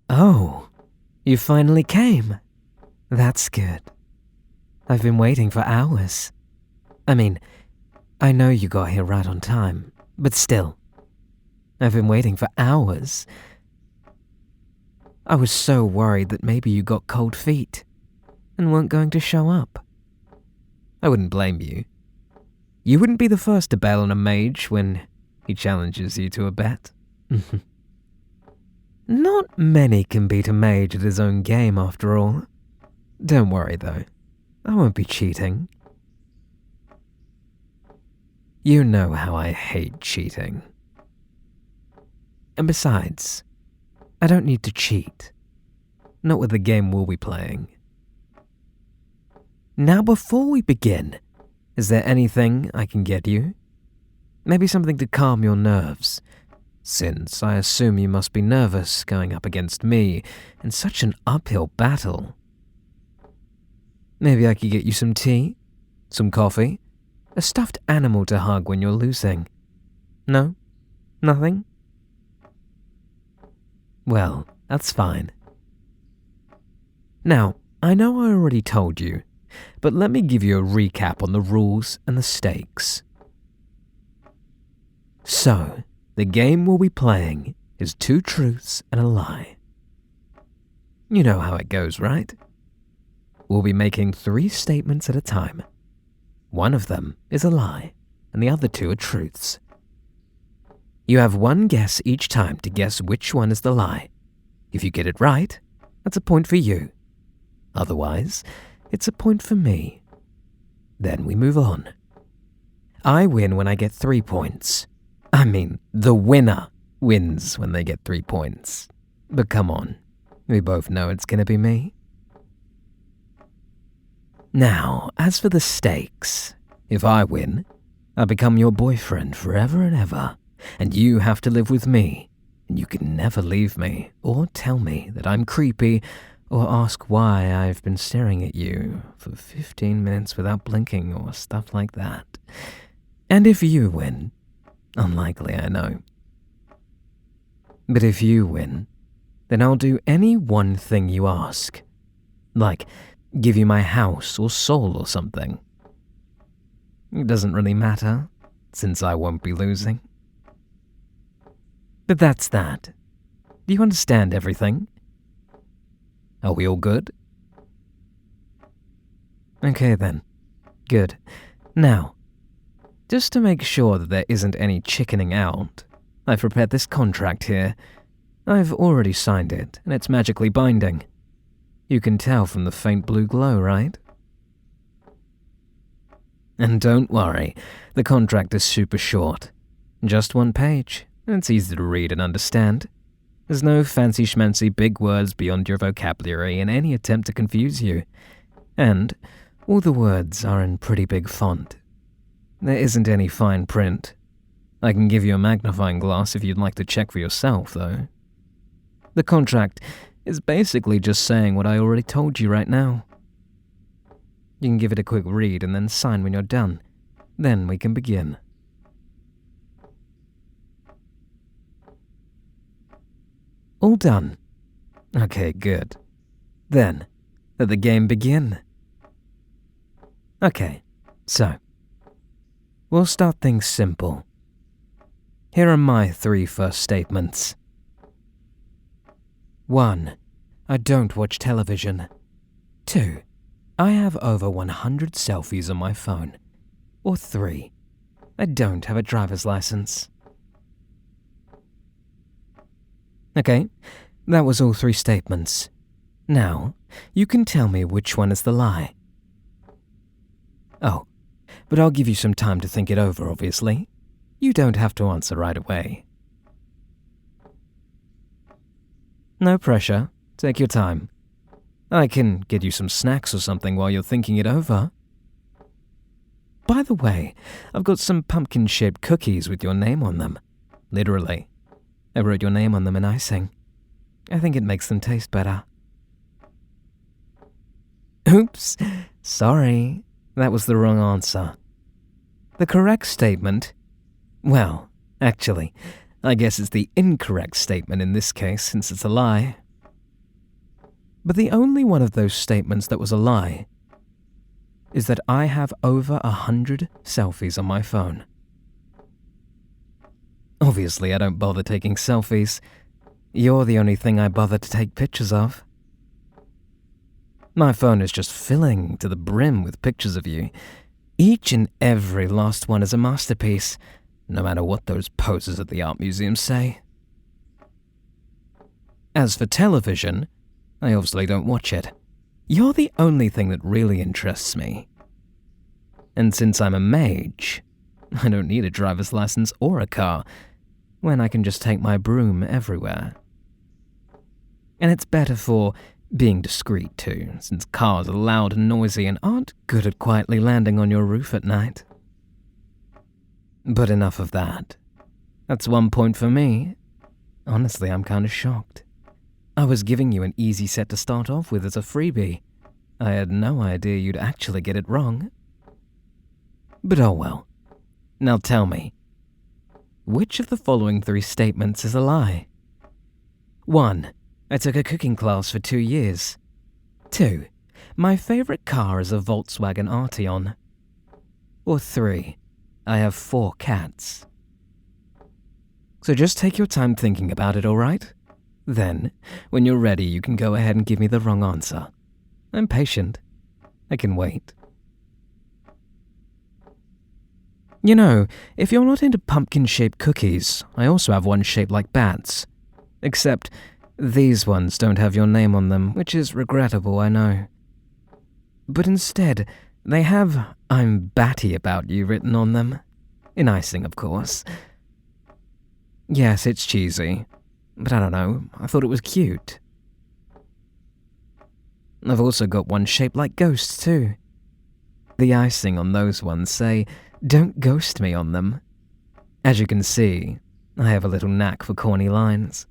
Oh, you finally came. That's good. I've been waiting for hours. I mean, I know you got here right on time, but still. I've been waiting for hours. I was so worried that maybe you got cold feet and weren't going to show up. I wouldn't blame you. You wouldn't be the first to bail on a mage when he challenges you to a bet. Not many can beat a mage at his own game, after all. Don't worry, though. I won't be cheating. You know how I hate cheating. And besides, I don't need to cheat. Not with the game we'll be playing. Now, before we begin, is there anything I can get you? Maybe something to calm your nerves, since I assume you must be nervous going up against me in such an uphill battle. Maybe I could get you some tea, some coffee, a stuffed animal to hug when you're losing. No? Nothing? Well, that's fine. Now, I know I already told you, but let me give you a recap on the rules and the stakes. So, the game we'll be playing is 2 truths and a lie. You know how it goes, right? We'll be making 3 statements at a time. One of them is a lie, and the other 2 are truths. You have 1 guess each time to guess which one is the lie. If you get it right, that's a point for you. Otherwise, it's a point for me. Then we move on. I win when I get 3 points. I mean, the winner wins when they get 3 points. But come on, we both know it's gonna be me. Now, as for the stakes, if I win, I become your boyfriend forever and ever, and you have to live with me, and you can never leave me or tell me that I'm creepy or ask why I've been staring at you for 15 minutes without blinking or stuff like that. And if you win, unlikely, I know. But if you win, then I'll do any one thing you ask. Like, give you my house or soul or something. It doesn't really matter, since I won't be losing. But that's that. Do you understand everything? Are we all good? Okay then. Good. Now, just to make sure that there isn't any chickening out, I've prepared this contract here. I've already signed it, and it's magically binding. You can tell from the faint blue glow, right? And don't worry, the contract is super short. Just 1 page, and it's easy to read and understand. There's no fancy schmancy big words beyond your vocabulary in any attempt to confuse you. And all the words are in pretty big font. There isn't any fine print. I can give you a magnifying glass if you'd like to check for yourself, though. The contract is basically just saying what I already told you right now. You can give it a quick read and then sign when you're done. Then we can begin. All done. Okay, good. Then, let the game begin. Okay, so, we'll start things simple. Here are my 3 first statements. 1. I don't watch television. 2. I have over 100 selfies on my phone. Or 3. I don't have a driver's license. Okay, that was all 3 statements. Now, you can tell me which one is the lie. Oh, but I'll give you some time to think it over, obviously. You don't have to answer right away. No pressure. Take your time. I can get you some snacks or something while you're thinking it over. By the way, I've got some pumpkin-shaped cookies with your name on them. Literally. I wrote your name on them in icing. I think it makes them taste better. Oops, sorry. That was the wrong answer. The correct statement... Well, actually, I guess it's the incorrect statement in this case since it's a lie. But the only one of those statements that was a lie is that I have over 100 selfies on my phone. Obviously, I don't bother taking selfies. You're the only thing I bother to take pictures of. My phone is just filling to the brim with pictures of you. Each and every last one is a masterpiece, no matter what those posers at the art museum say. As for television, I obviously don't watch it. You're the only thing that really interests me. And since I'm a mage, I don't need a driver's license or a car, when I can just take my broom everywhere. And it's better for being discreet too, since cars are loud and noisy and aren't good at quietly landing on your roof at night. But enough of that. That's 1 point for me. Honestly, I'm kinda shocked. I was giving you an easy set to start off with as a freebie. I had no idea you'd actually get it wrong. But oh well. Now tell me, which of the following 3 statements is a lie? 1. I took a cooking class for 2 years. 2. My favorite car is a Volkswagen Arteon. Or 3. I have 4 cats. So just take your time thinking about it, alright? Then, when you're ready, you can go ahead and give me the wrong answer. I'm patient. I can wait. You know, if you're not into pumpkin-shaped cookies, I also have one shaped like bats. Except, these ones don't have your name on them, which is regrettable, I know. But instead, they have "I'm batty about you" written on them. In icing, of course. Yes, it's cheesy. But I don't know, I thought it was cute. I've also got one shaped like ghosts too. The icing on those ones say, "Don't ghost me" on them. As you can see, I have a little knack for corny lines.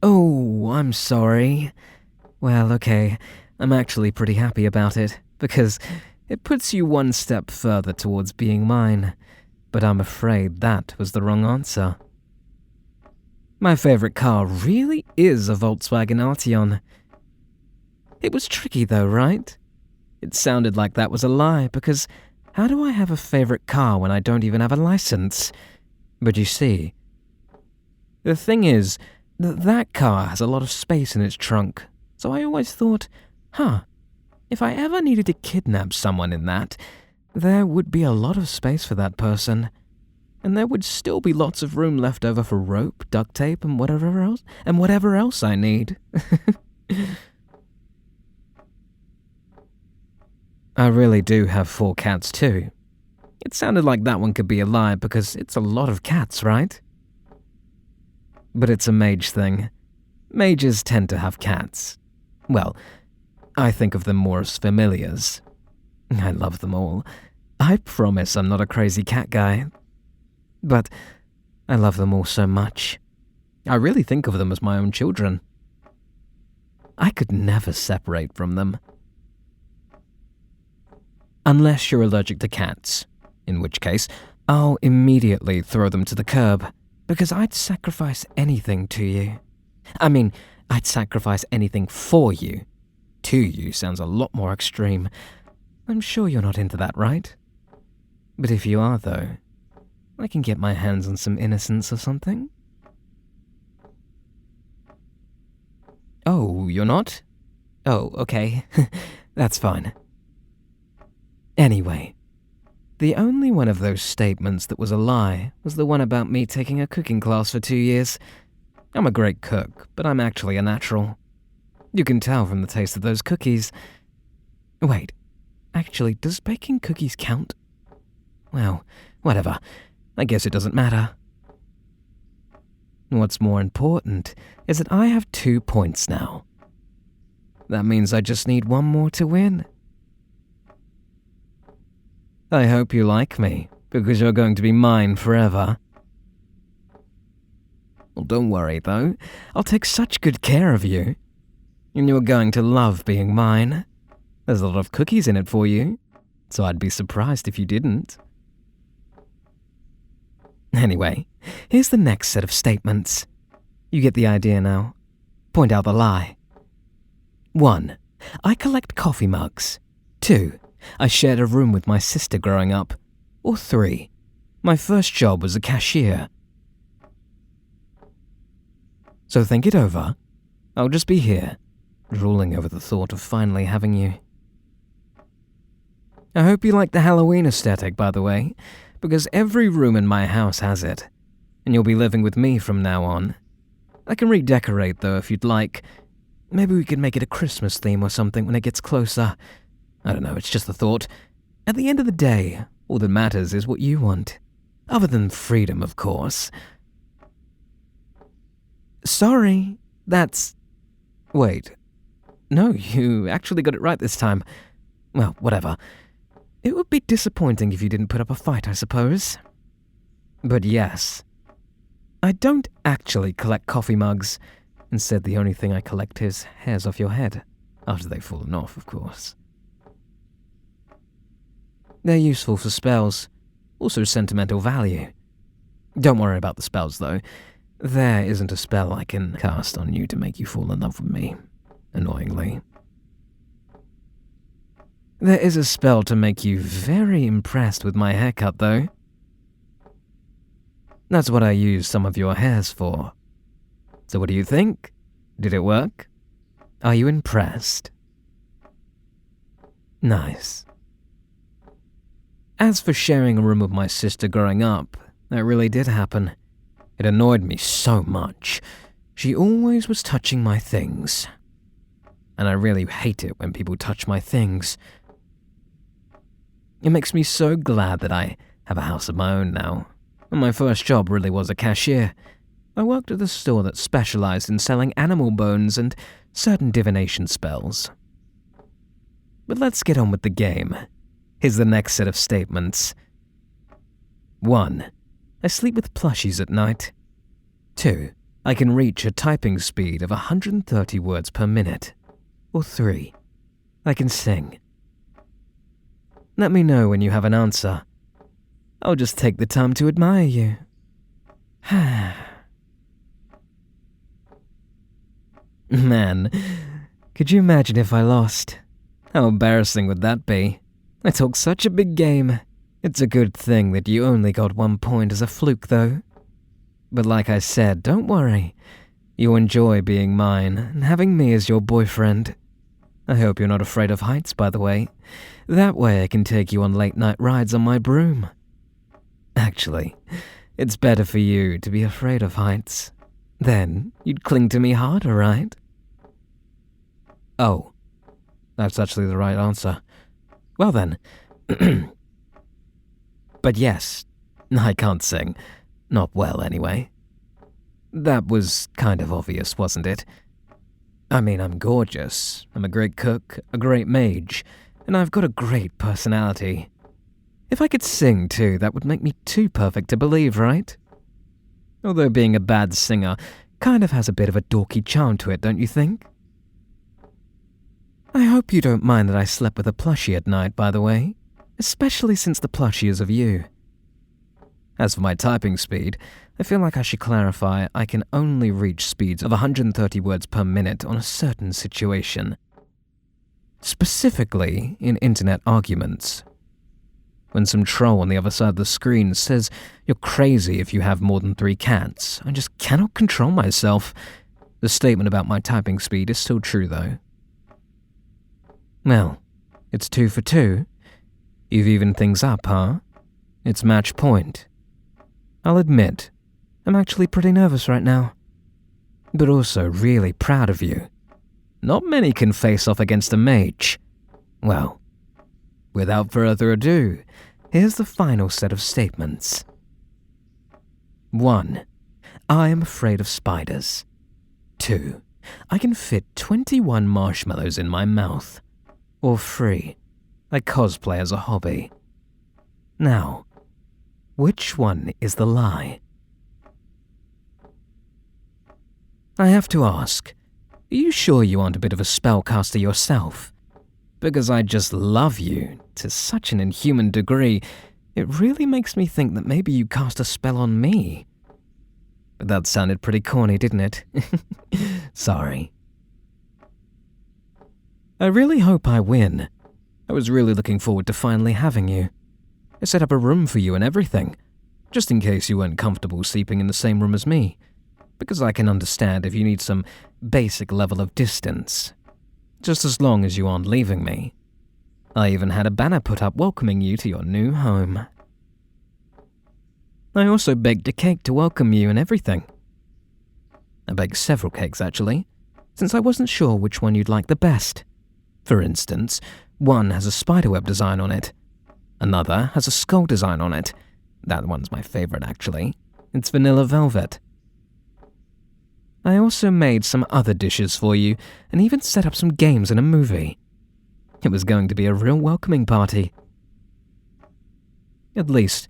Oh, I'm sorry. Well, okay, I'm actually pretty happy about it, because it puts you one step further towards being mine. But I'm afraid that was the wrong answer. My favorite car really is a Volkswagen Arteon. It was tricky though, right? It sounded like that was a lie, because how do I have a favorite car when I don't even have a license? But you see, the thing is, that car has a lot of space in its trunk, so I always thought, if I ever needed to kidnap someone in that, there would be a lot of space for that person. And there would still be lots of room left over for rope, duct tape, and whatever else I need. I really do have 4 cats too. It sounded like that one could be a lie because it's a lot of cats, right? But it's a mage thing. Mages tend to have cats. Well, I think of them more as familiars. I love them all. I promise I'm not a crazy cat guy. But I love them all so much. I really think of them as my own children. I could never separate from them. Unless you're allergic to cats, in which case I'll immediately throw them to the curb, because I'd sacrifice anything to you. I mean, I'd sacrifice anything for you. To you sounds a lot more extreme. I'm sure you're not into that, right? But if you are, though, I can get my hands on some innocence or something. Oh, you're not? Oh, okay. That's fine. Anyway, the only one of those statements that was a lie was the one about me taking a cooking class for 2 years. I'm a great cook, but I'm actually a natural. You can tell from the taste of those cookies. Wait, actually, does baking cookies count? Well, whatever. I guess it doesn't matter. What's more important is that I have 2 points now. That means I just need 1 more to win. I hope you like me, because you're going to be mine forever. Well, don't worry, though. I'll take such good care of you. And you're going to love being mine. There's a lot of cookies in it for you, so I'd be surprised if you didn't. Anyway, here's the next set of statements. You get the idea now. point out the lie. 1. I collect coffee mugs. 2. I shared a room with my sister growing up. Or 3. My first job was a cashier. So think it over. I'll just be here, drooling over the thought of finally having you. I hope you like the Halloween aesthetic, by the way, because every room in my house has it, and you'll be living with me from now on. I can redecorate, though, if you'd like. Maybe we could make it a Christmas theme or something when it gets closer. I don't know, it's just a thought. At the end of the day, all that matters is what you want. Other than freedom, of course. Sorry, that's... Wait. No, you actually got it right this time. Well, whatever. It would be disappointing if you didn't put up a fight, I suppose. But yes, I don't actually collect coffee mugs. Instead, the only thing I collect is hairs off your head. After they've fallen off, of course. They're useful for spells. Also sentimental value. Don't worry about the spells, though. There isn't a spell I can cast on you to make you fall in love with me, annoyingly. There is a spell to make you very impressed with my haircut, though. That's what I used some of your hairs for. So what do you think? Did it work? Are you impressed? Nice. As for sharing a room with my sister growing up, that really did happen. It annoyed me so much. She always was touching my things. And I really hate it when people touch my things. It makes me so glad that I have a house of my own now. And my first job really was a cashier. I worked at a store that specialized in selling animal bones and certain divination spells. But let's get on with the game. Here's the next set of statements. 1. I sleep with plushies at night. 2. I can reach a typing speed of 130 words per minute. Or 3. I can sing. Let me know when you have an answer. I'll just take the time to admire you. Man, could you imagine if I lost? How embarrassing would that be? I talk such a big game. It's a good thing that you only got 1 point as a fluke, though. But like I said, don't worry. You'll enjoy being mine and having me as your boyfriend. I hope you're not afraid of heights, by the way. That way I can take you on late-night rides on my broom. Actually, it's better for you to be afraid of heights. Then you'd cling to me harder, right? Oh, that's actually the right answer. Well then. But yes, I can't sing. Not well, anyway. That was kind of obvious, wasn't it? I mean, I'm gorgeous. I'm a great cook, a great mage, and I've got a great personality. If I could sing too, that would make me too perfect to believe, right? Although being a bad singer kind of has a bit of a dorky charm to it, don't you think? I hope you don't mind that I slept with a plushie at night, by the way, especially since the plushie is of you. As for my typing speed, I feel like I should clarify I can only reach speeds of 130 words per minute on a certain situation. Specifically in internet arguments. When some troll on the other side of the screen says you're crazy if you have more than 3 cats, I just cannot control myself. The statement about my typing speed is still true, though. Well, it's 2 for 2. You've evened things up, huh? It's match point. I'll admit, I'm actually pretty nervous right now. But also really proud of you. Not many can face off against a mage. Well, without further ado, here's the final set of statements. 1. I am afraid of spiders. 2. I can fit 21 marshmallows in my mouth. Or 3. I cosplay as a hobby. Now, which one is the lie? I have to ask, are you sure you aren't a bit of a spellcaster yourself? Because I just love you to such an inhuman degree, it really makes me think that maybe you cast a spell on me. But that sounded pretty corny, didn't it? Sorry. I really hope I win. I was really looking forward to finally having you. I set up a room for you and everything, just in case you weren't comfortable sleeping in the same room as me, because I can understand if you need some basic level of distance, just as long as you aren't leaving me. I even had a banner put up welcoming you to your new home. I also baked a cake to welcome you and everything. I baked several cakes, actually, since I wasn't sure which one you'd like the best. For instance, one has a spiderweb design on it. Another has a skull design on it. That one's my favorite, actually. It's vanilla velvet. I also made some other dishes for you and even set up some games and a movie. It was going to be a real welcoming party. At least,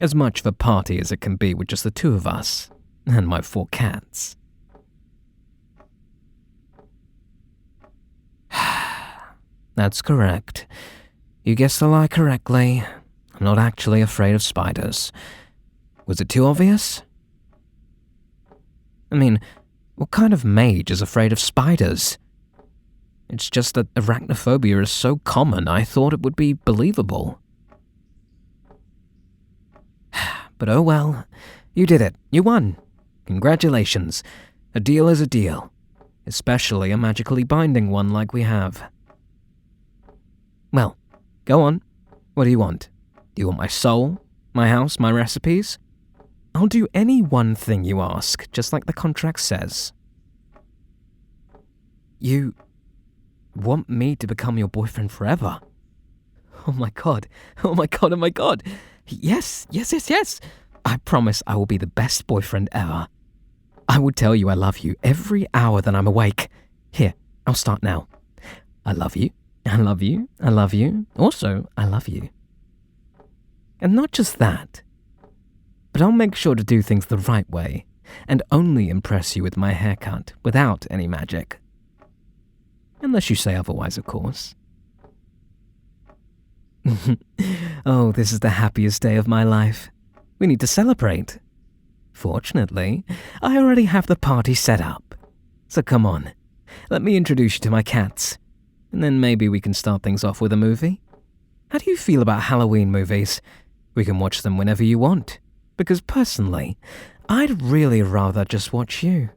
as much of a party as it can be with just the two of us and my 4 cats. That's correct. You guessed the lie correctly. I'm not actually afraid of spiders. Was it too obvious? I mean, what kind of mage is afraid of spiders? It's just that arachnophobia is so common, I thought it would be believable. But oh well, you did it. You won. Congratulations. A deal is a deal, especially a magically binding one like we have. Well, go on. What do you want? Do you want my soul, my house, my recipes? I'll do any one thing you ask, just like the contract says. You want me to become your boyfriend forever? Oh my god. Oh my god, oh my god. Yes. I promise I will be the best boyfriend ever. I will tell you I love you every hour that I'm awake. Here, I'll start now. I love you. I love you. I love you. Also, I love you. And not just that, but I'll make sure to do things the right way and only impress you with my haircut without any magic. Unless you say otherwise, of course. Oh, this is the happiest day of my life. We need to celebrate. Fortunately, I already have the party set up. So come on, let me introduce you to my cats, and then maybe we can start things off with a movie. How do you feel about Halloween movies? We can watch them whenever you want, because personally, I'd really rather just watch you.